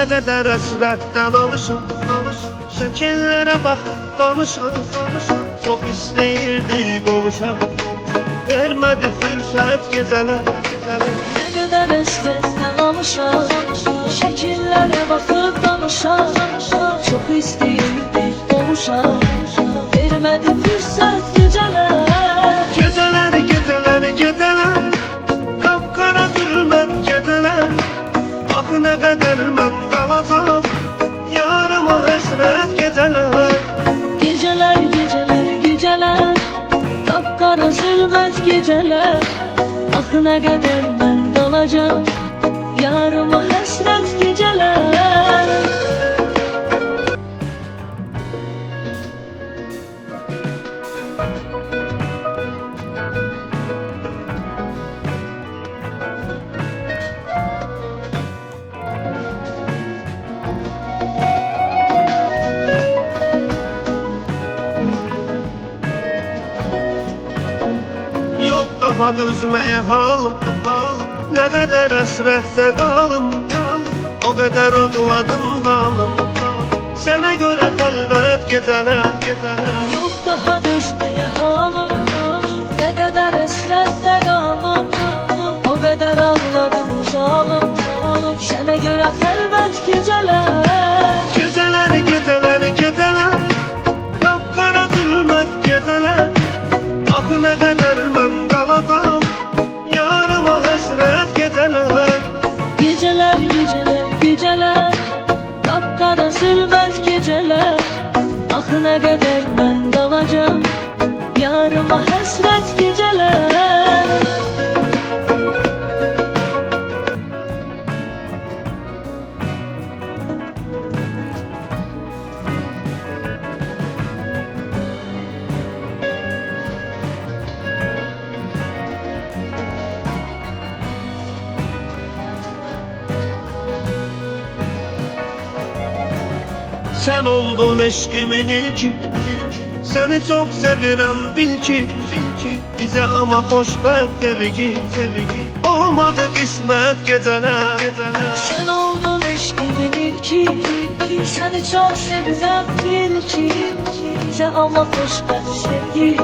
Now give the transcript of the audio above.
kadar hasretten oluşum şekillere bak dolmuşum. Çok isteyirdi kavuşam, vermedi fırsat geceler. Ne kadar hasretten olmuşam, şekillere bakıp danışam. Çok isteyirdi kavuşam, vermedi fırsat geceler. Geceler kapkara zulmet geceler. Ah ne kadar ben kalacağım yarıma hasret geceler. Geceler kapkara zulmet geceler. Ah ne kadar ben kalacağım yarıma hasret geceler. Yok daha üzmeye halım, ne kadar hasrette kalım. O kadar odladım dalım, sana göre kalbet geceler. Yok daha düşmeye halim, ne kadar hasretle kaldım. O kadar ağladım zalim, sana göre elbet geceler. Geceler kapkara zulmet geceler. Ah ne kadar ben kalacağım yarıma hasret geceler. Geceler kapkara zulmet geceler. Ah ne kadar ben kalacağım yarıma hasret geceler. Sen oldun eşkimin ilki, seni çok seviyorum bil ki. Bize ama hoşbet sevgi, olmadı kısmet geceler. Sen oldun eşkimin ilki, seni çok seviyorum bil ki. Bize ama hoşbet sevgi